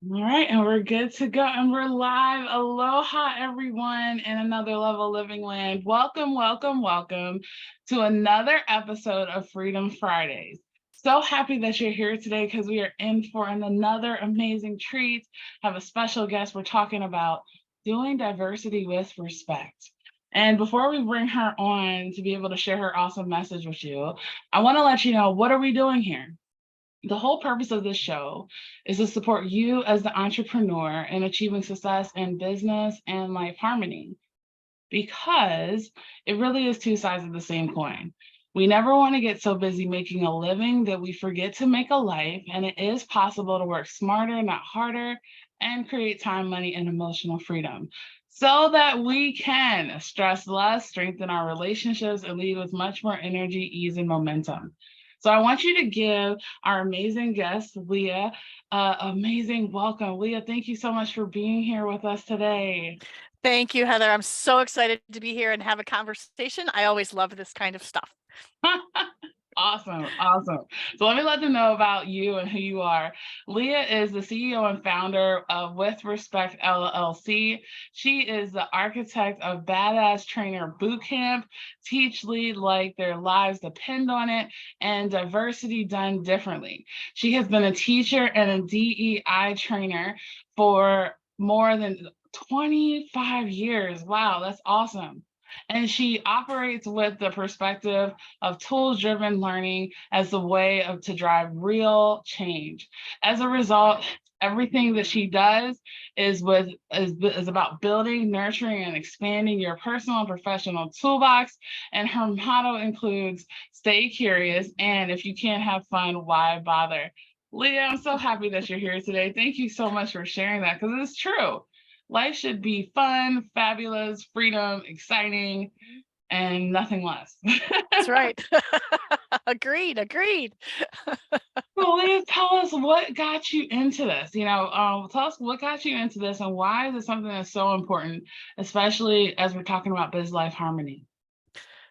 All right, and we're good to go, and we're live. Aloha, everyone, in another level living land. Welcome, welcome, welcome to another episode of Freedom Fridays. So happy that you're here today because we are in for another amazing treat. Have a special guest. We're talking about doing diversity with respect. And before we bring her on to be able to share her awesome message with you, I want to let you know, what are we doing here? The whole purpose of this show is to support you as the entrepreneur in achieving success in business and life harmony, because it really is two sides of the same coin. We never want to get so busy making a living that we forget to make a life, and it is possible to work smarter, not harder, and create time, money, and emotional freedom so that we can stress less, strengthen our relationships, and lead with much more energy, ease, and momentum. So I want you to give our amazing guest, Leah, amazing welcome. Leah, thank you so much for being here with us today. Thank you, Heather. I'm so excited to be here and have a conversation. I always love this kind of stuff. Awesome, awesome. So let me let them know about you and who you are. Leah is the CEO and founder of With Respect LLC. She is the architect of Badass Trainer Bootcamp, Teach Lead Like Their Lives Depend on It, and Diversity Done Differently. She has been a teacher and a DEI trainer for more than 25 years. Wow, that's awesome. And she operates with the perspective of tools-driven learning as the way to drive real change. As a result, everything that she does is about building, nurturing, and expanding your personal and professional toolbox. And her motto includes stay curious, and if you can't have fun, why bother? Leah, I'm so happy that you're here today. Thank you so much for sharing that, because it's true. Life should be fun, fabulous, freedom, exciting, and nothing less. That's right. Agreed. So Leah, tell us what got you into this. Tell us what got you into this, and why is it something that's so important, especially as we're talking about biz life harmony.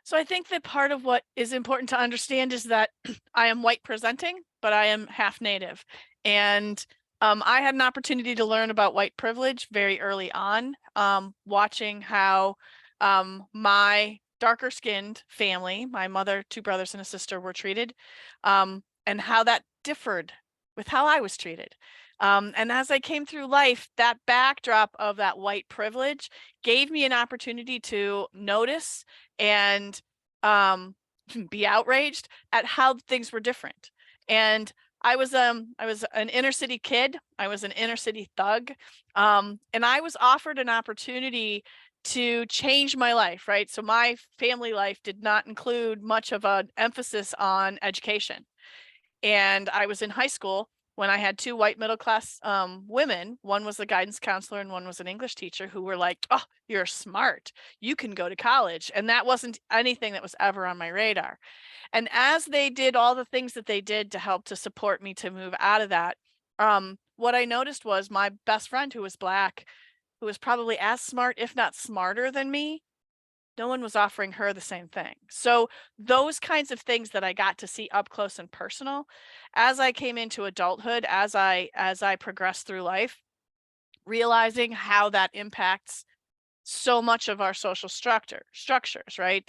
So I think that part of what is important to understand is that I am white presenting, but I am half native. And I had an opportunity to learn about white privilege very early on, watching how my darker skinned family, my mother, two brothers and a sister, were treated, and how that differed with how I was treated. And as I came through life, that backdrop of that white privilege gave me an opportunity to notice and be outraged at how things were different. And I was an inner city kid. I was an inner city thug, and I was offered an opportunity to change my life. Right, so my family life did not include much of an emphasis on education, and I was in high school when I had two white middle class women. One was a guidance counselor and one was an English teacher, who were like, "Oh, you're smart. You can go to college." And that wasn't anything that was ever on my radar. And as they did all the things that they did to help to support me to move out of that, what I noticed was my best friend, who was Black, who was probably as smart, if not smarter than me, no one was offering her the same thing. So those kinds of things that I got to see up close and personal as I came into adulthood, as I progressed through life, realizing how that impacts so much of our social structures, right?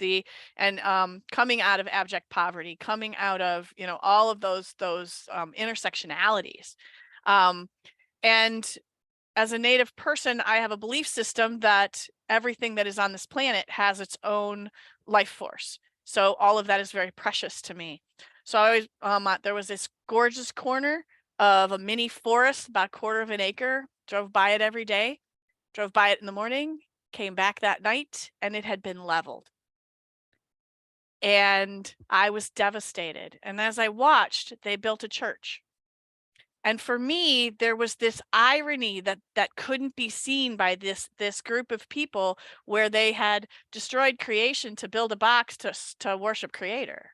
Coming out of abject poverty, coming out of, all of those intersectionalities. Um, and as a Native person, I have a belief system that everything that is on this planet has its own life force. So all of that is very precious to me. So I always, there was this gorgeous corner of a mini forest, about a quarter of an acre, drove by it every day, drove by it in the morning, came back that night, and it had been leveled. And I was devastated. And as I watched, they built a church. And for me, there was this irony that couldn't be seen by this group of people, where they had destroyed creation to build a box to worship Creator.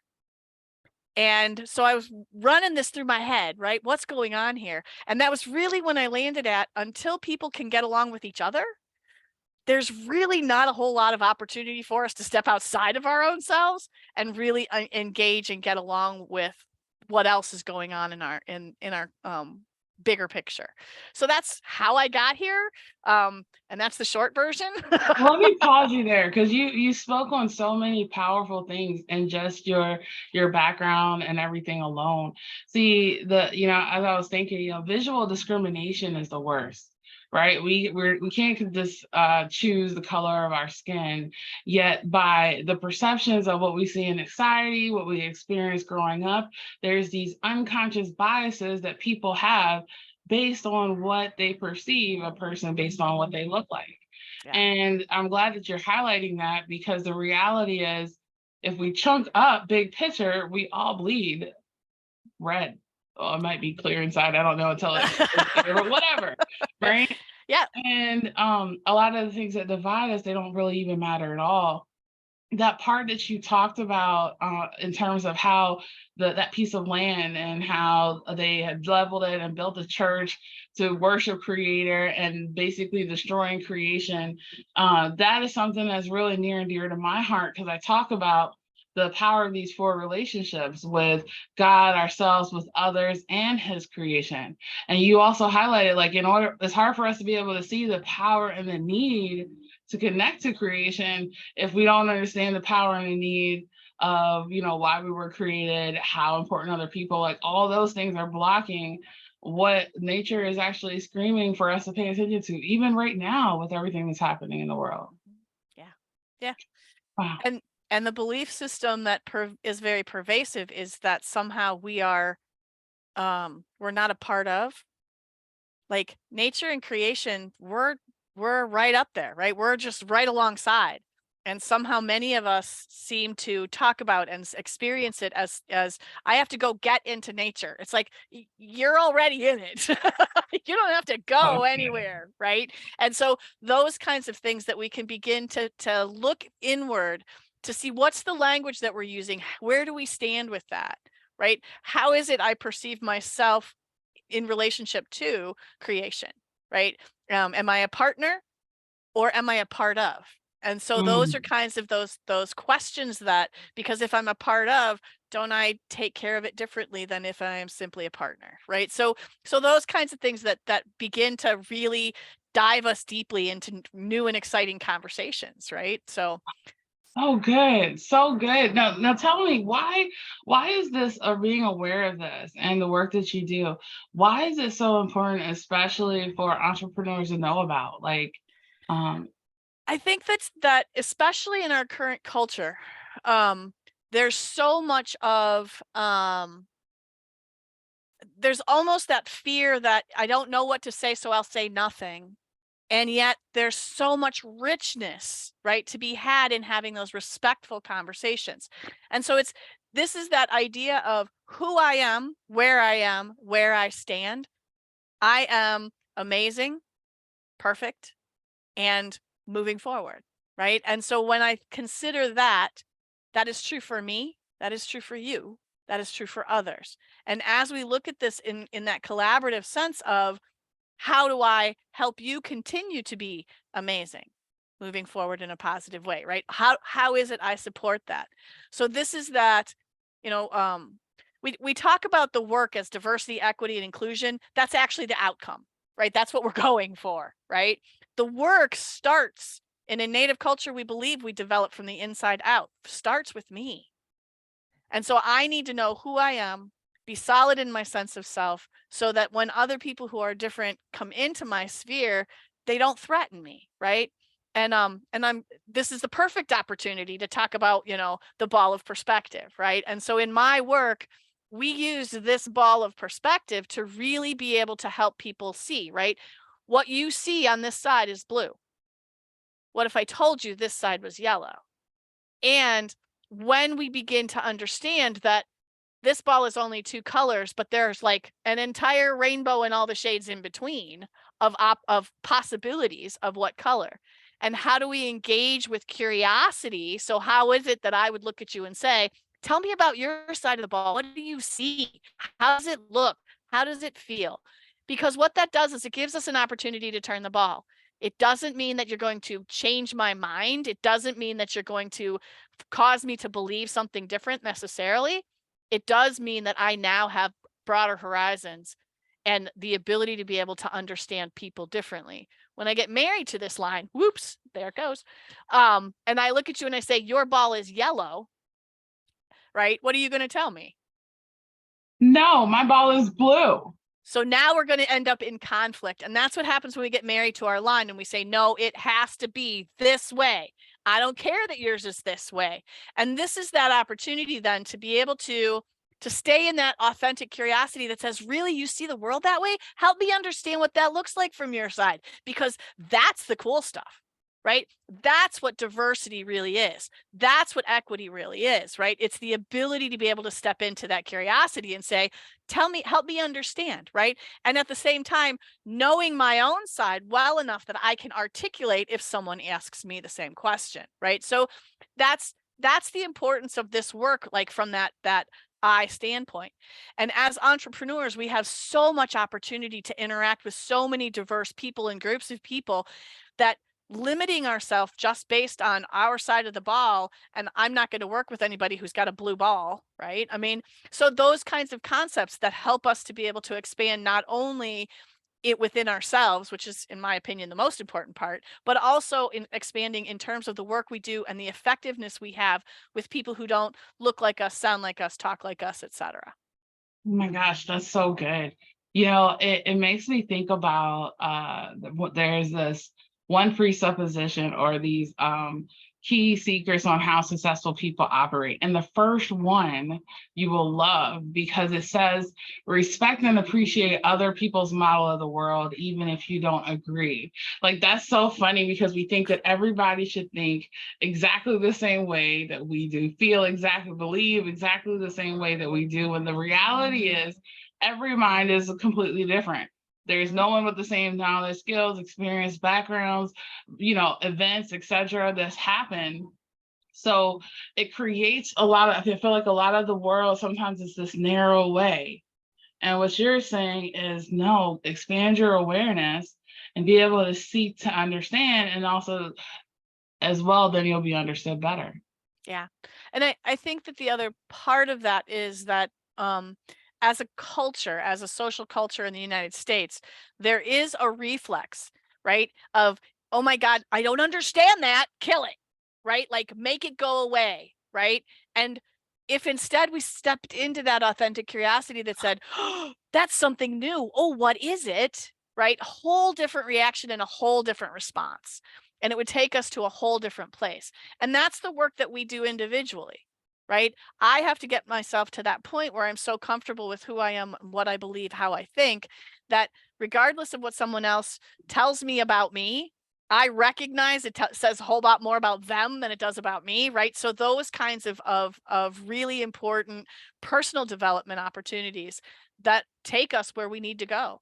And so I was running this through my head, right? What's going on here? And that was really when I landed at, until people can get along with each other, there's really not a whole lot of opportunity for us to step outside of our own selves and really engage and get along with what else is going on in our bigger picture. So that's how I got here. And that's the short version. Well, let me pause you there because you spoke on so many powerful things and just your background and everything alone. See, as I was thinking, visual discrimination is the worst, right? We can't just choose the color of our skin, yet by the perceptions of what we see in society, what we experience growing up, there's these unconscious biases that people have based on what they perceive a person based on what they look like. Yeah. And I'm glad that you're highlighting that because the reality is if we chunk up big picture, we all bleed red. Oh, it might be clear inside. I don't know until it's clear, but whatever. Right. Yeah. And a lot of the things that divide us, they don't really even matter at all. That part that you talked about in terms of how that piece of land and how they had leveled it and built a church to worship creator and basically destroying creation, that is something that's really near and dear to my heart because I talk about the power of these four relationships with God, ourselves, with others, and his creation. And you also highlighted like it's hard for us to be able to see the power and the need to connect to creation if we don't understand the power and the need of why we were created, how important other people, like all those things are blocking what nature is actually screaming for us to pay attention to, even right now with everything that's happening in the world. Yeah. Wow. And the belief system that is very pervasive is that somehow we're not a part of, like, nature and creation. We're right up there, right? We're just right alongside. And somehow many of us seem to talk about and experience it as I have to go get into nature. It's like you're already in it. You don't have to go anywhere, right? And so those kinds of things that we can begin to look inward to see what's the language that we're using. Where do we stand with that, right? How is it I perceive myself in relationship to creation, right? Am I a partner or am I a part of? And so those are kinds of those questions that, because if I'm a part of, don't I take care of it differently than if I am simply a partner, right? So those kinds of things that begin to really dive us deeply into new and exciting conversations, right? So good. So good. Now tell me why is this being aware of this and the work that you do, why is it so important, especially for entrepreneurs to know about? Like, I think that especially in our current culture, there's so much of there's almost that fear that I don't know what to say, so I'll say nothing. And yet there's so much richness, right, to be had in having those respectful conversations. And so this is that idea of who I am, where I stand. I am amazing, perfect, and moving forward, right? And so when I consider that, that is true for me, that is true for you, that is true for others. And as we look at this in that collaborative sense of how do I help you continue to be amazing, moving forward in a positive way, right? How is it I support that? So this is that, we talk about the work as diversity, equity, and inclusion. That's actually the outcome, right? That's what we're going for, right? The work starts in a Native culture. We believe we develop from the inside out, starts with me. And so I need to know who I am, be solid in my sense of self, so that when other people who are different come into my sphere, they don't threaten me, right? And this is the perfect opportunity to talk about, the ball of perspective, right? And so in my work, we use this ball of perspective to really be able to help people see, right? What you see on this side is blue. What if I told you this side was yellow? And when we begin to understand that this ball is only two colors, but there's like an entire rainbow and all the shades in between of possibilities of what color. And how do we engage with curiosity? So how is it that I would look at you and say, tell me about your side of the ball. What do you see? How does it look? How does it feel? Because what that does is it gives us an opportunity to turn the ball. It doesn't mean that you're going to change my mind. It doesn't mean that you're going to cause me to believe something different necessarily. It does mean that I now have broader horizons and the ability to be able to understand people differently. When I get married to this line, whoops, there it goes. And I look at you and I say, your ball is yellow, right? What are you going to tell me? No, my ball is blue. So now we're going to end up in conflict. And that's what happens when we get married to our line and we say, no, it has to be this way. I don't care that yours is this way. And this is that opportunity then to be able to stay in that authentic curiosity that says, really, you see the world that way? Help me understand what that looks like from your side, because that's the cool stuff, right? That's what diversity really is. That's what equity really is, right? It's the ability to be able to step into that curiosity and say, tell me, help me understand, right? And at the same time, knowing my own side well enough that I can articulate if someone asks me the same question, right? So that's the importance of this work, like from that I standpoint. And as entrepreneurs, we have so much opportunity to interact with so many diverse people and groups of people that limiting ourselves just based on our side of the ball, and I'm not going to work with anybody who's got a blue ball, right? I mean, so those kinds of concepts that help us to be able to expand not only it within ourselves, which is, in my opinion, the most important part, but also in expanding in terms of the work we do and the effectiveness we have with people who don't look like us, sound like us, talk like us, etc. Oh my gosh, that's so good. You know, it makes me think about there's this one presupposition or these key secrets on how successful people operate. And the first one you will love because it says respect and appreciate other people's model of the world, even if you don't agree. Like, that's so funny because we think that everybody should think exactly the same way that we do, feel exactly, believe exactly the same way that we do. And the reality is every mind is completely different. There's no one with the same knowledge, skills, experience, backgrounds, events, etc. that's happened. So it creates I feel like a lot of the world sometimes is this narrow way. And what you're saying is no, expand your awareness and be able to seek to understand, and also as well, then you'll be understood better. Yeah. And I think that the other part of that is that as a culture, as a social culture in the United States, there is a reflex, right? Of, oh my God, I don't understand that, kill it, right? Like make it go away, right? And if instead we stepped into that authentic curiosity that said, oh, that's something new. Oh, what is it? Right? Whole different reaction and a whole different response. And it would take us to a whole different place. And that's the work that we do individually, right? I have to get myself to that point where I'm so comfortable with who I am, what I believe, how I think, that regardless of what someone else tells me about me, I recognize it says a whole lot more about them than it does about me, right? So those kinds of really important personal development opportunities that take us where we need to go.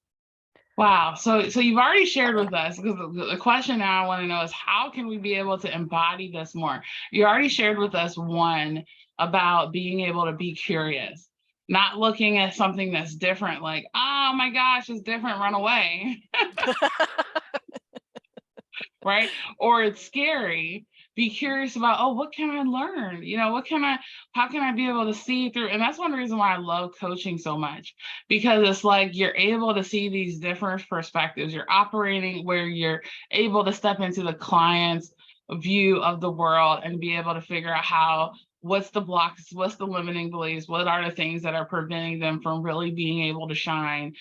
Wow. So you've already shared with us, because the question now I want to know is how can we be able to embody this more? You already shared with us one about being able to be curious, not looking at something that's different, like, oh my gosh, it's different, run away, right? Or it's scary. Be curious about, oh, what can I learn? How can I be able to see through? And that's one reason why I love coaching so much, because it's like you're able to see these different perspectives. You're operating where you're able to step into the client's view of the world and be able to figure out what's the blocks, what's the limiting beliefs, what are the things that are preventing them from really being able to shine,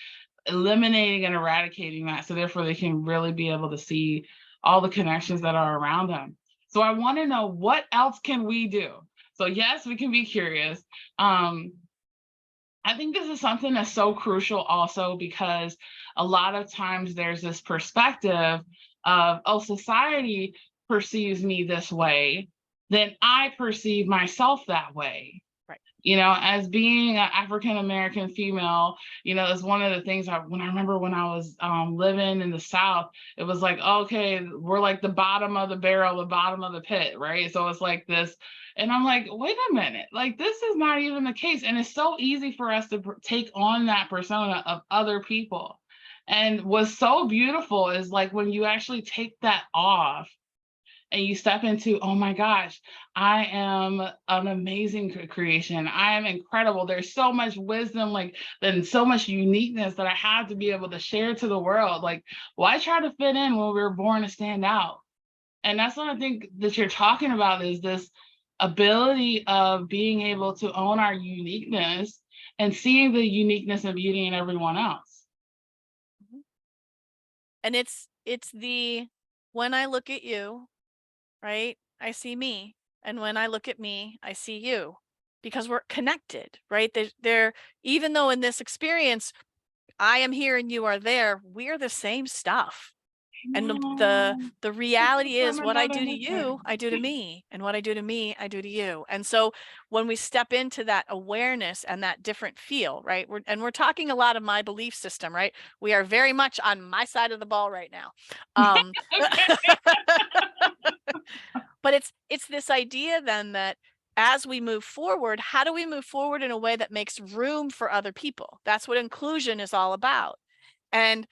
eliminating and eradicating that, so therefore they can really be able to see all the connections that are around them. So I want to know, what else can we do? So yes, we can be curious. I think this is something that's so crucial also, because a lot of times there's this perspective of, oh, society perceives me this way, then I perceive myself that way. Right. As being an African-American female, it's one of the things I remember when I was living in the South, it was like, okay, we're like the bottom of the barrel, the bottom of the pit, right? So it's like this, and I'm like, wait a minute, like this is not even the case. And it's so easy for us to take on that persona of other people. And what's so beautiful is like when you actually take that off and you step into, oh my gosh, I am an amazing creation. I am incredible. There's so much wisdom, like, and so much uniqueness that I have to be able to share to the world. Like, why try to fit in when we were born to stand out? And that's what I think that you're talking about, is this ability of being able to own our uniqueness and seeing the uniqueness and beauty in everyone else. Mhm. And it's the, when I look at you, right, I see me. And when I look at me, I see you, because we're connected, right? They're, even though in this experience, I am here and you are there, we're the same stuff. And No, the reality is, from what I another do to mother. you, I do to me. And what I do to me, I do to you. And so when we step into that awareness and that different feel, right? We're talking a lot of my belief system, right? We are very much on my side of the ball right now. Okay. But it's this idea then that as we move forward, how do we move forward in a way that makes room for other people? That's what inclusion is all about. And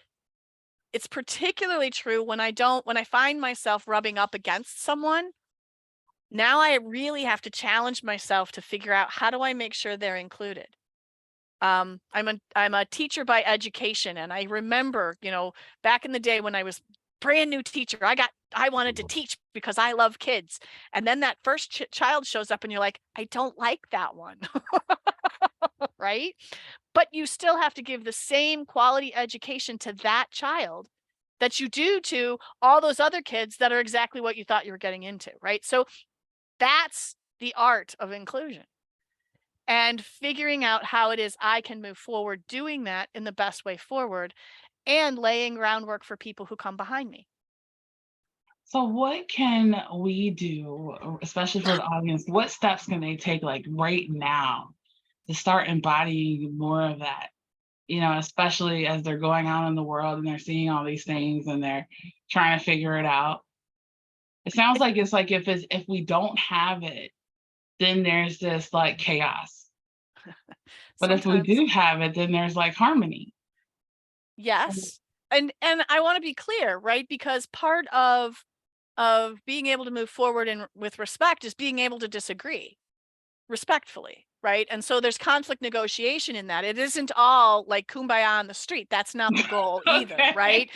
it's particularly true when I find myself rubbing up against someone. Now I really have to challenge myself to figure out, how do I make sure they're included? I'm a teacher by education, and I remember, back in the day when I was brand new teacher, I wanted to teach because I love kids. And then that first child shows up and you're like, I don't like that one. Right? But you still have to give the same quality education to that child that you do to all those other kids that are exactly what you thought you were getting into, right? So that's the art of inclusion, and figuring out how it is I can move forward doing that in the best way forward, and laying groundwork for people who come behind me. So what can we do, especially for the audience? What steps can they take, like, right now, to start embodying more of that? Especially as they're going out in the world and they're seeing all these things and they're trying to figure it out. It sounds like it's like, if we don't have it, then there's this like chaos. But if we Sometimes, do have it, then there's like harmony. yes. And I want to be clear, right? Because part of being able to move forward and with respect is being able to disagree respectfully, right? And so there's conflict negotiation in that. It isn't all like kumbaya on the street. That's not the goal either, Okay. right?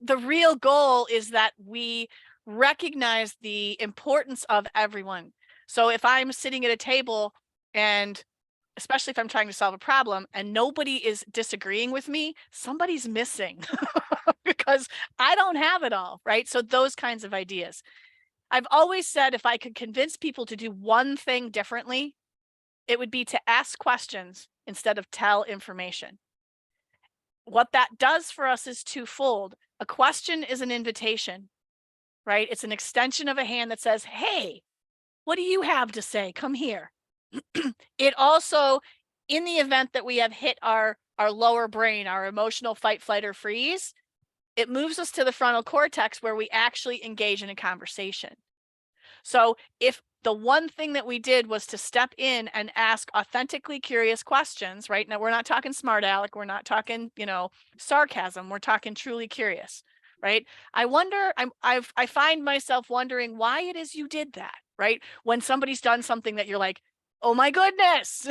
The real goal is that we recognize the importance of everyone. So if I'm sitting at a table, and especially if I'm trying to solve a problem and nobody is disagreeing with me, somebody's missing because I don't have it all, right? So those kinds of ideas. I've always said, if I could convince people to do one thing differently, it would be to ask questions instead of tell information. What that does for us is twofold. A question is an invitation, right? It's an extension of a hand that says, hey, what do you have to say? Come here. It also, in the event that we have hit our lower brain, our emotional fight, flight, or freeze, it moves us to the frontal cortex, where we actually engage in a conversation. So if the one thing that we did was to step in and ask authentically curious questions, right? Now, we're not talking smart aleck, we're not talking, sarcasm, we're talking truly curious, right? I find myself wondering why it is you did that, right? When somebody's done something that you're like, oh my goodness,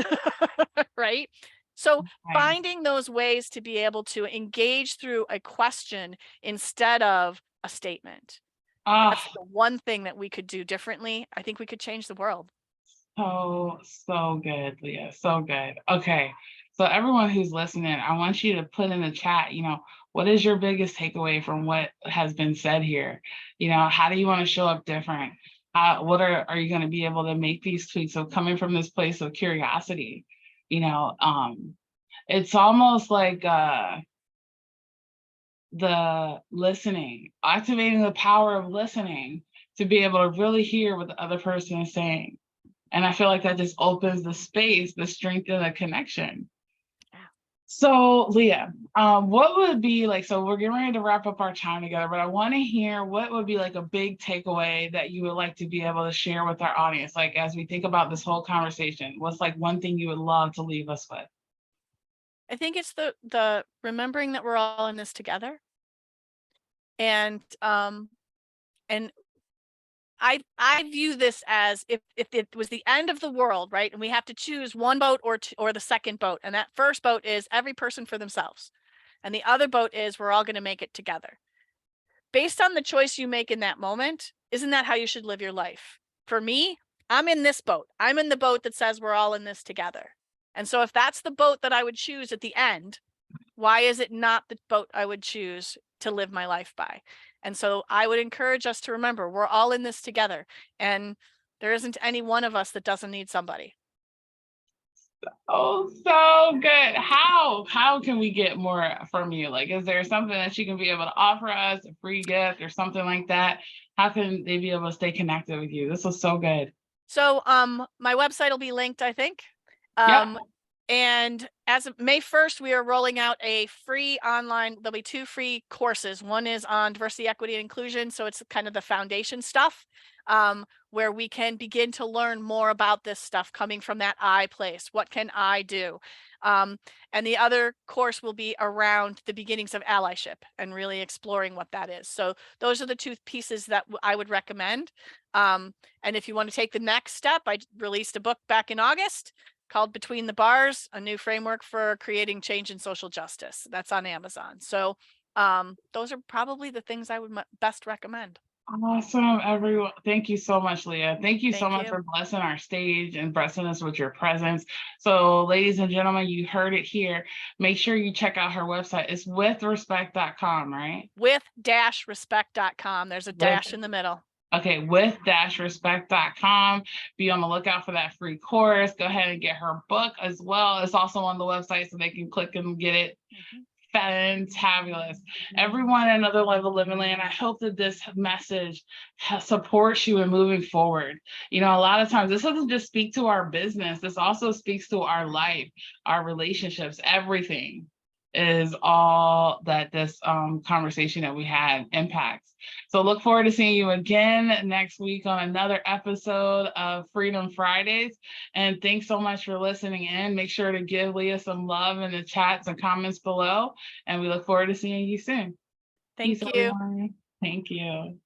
right? So Right. finding those ways to be able to engage through a question instead of a statement. That's Oh, the one thing that we could do differently. I think we could change the world. so good, Leah. So good. Okay. So everyone who's listening, I want you to put in the chat, what is your biggest takeaway from what has been said here? How do you want to show up different? What are you going to be able to make these tweaks? So coming from this place of curiosity, you know, um, it's almost like the listening, activating the power of listening to be able to really hear what the other person is saying. And I feel like that just opens the space, the strength of the connection. Yeah. So, Leah, what would be like, so we're getting ready to wrap up our time together, but I want to hear what would be like a big takeaway that you would like to be able to share with our audience. Like, as we think about this whole conversation, what's like one thing you would love to leave us with? I think it's the remembering that we're all in this together. And I view this as if it was the end of the world, right? And we have to choose one boat or the second boat. And that first boat is every person for themselves. And the other boat is we're all going to make it together. Based on the choice you make in that moment, isn't that how you should live your life? For me, I'm in this boat. I'm in the boat that says we're all in this together. And so if that's the boat that I would choose at the end, why is it not the boat I would choose to live my life by? And so I would encourage us to remember we're all in this together, and there isn't any one of us that doesn't need somebody. Oh, so good. How can we get more from you? Like, is there something that you can be able to offer us, a free gift or something like that? How can they be able to stay connected with you? This was so good. So my website will be linked, I think. Yep. And as of May 1st, we are rolling out a free online, there'll be 2 free courses. One is on diversity, equity, and inclusion. So it's kind of the foundation stuff, where we can begin to learn more about this stuff coming from that I place. What can I do? And the other course will be around the beginnings of allyship and really exploring what that is. So those are the 2 pieces that I would recommend. And if you want to take the next step, I released a book back in August called Between the Bars, a new framework for creating change in social justice. That's on Amazon. So those are probably the things I would best recommend. Awesome, everyone. Thank you so much, Leah. Thank you so Thank much you. for blessing our stage and blessing us with your presence. So, ladies and gentlemen, you heard it here. Make sure you check out her website. It's withrespect.com, right? With-respect.com. There's a dash in the middle. Okay, with-respect.com. Be on the lookout for that free course. Go ahead and get her book as well. It's also on the website, so they can click and get it. Fantabulous. Everyone at Another Level Living Land, I hope that this message supports you in moving forward. You know, a lot of times this doesn't just speak to our business, this also speaks to our life, our relationships, everything is all that this conversation that we had impacts. So look forward to seeing you again next week on another episode of Freedom Fridays. And thanks so much for listening in. Make sure to give Leah some love in the chats and comments below. And we look forward to seeing you soon. Thank Peace, you. everyone. Thank you.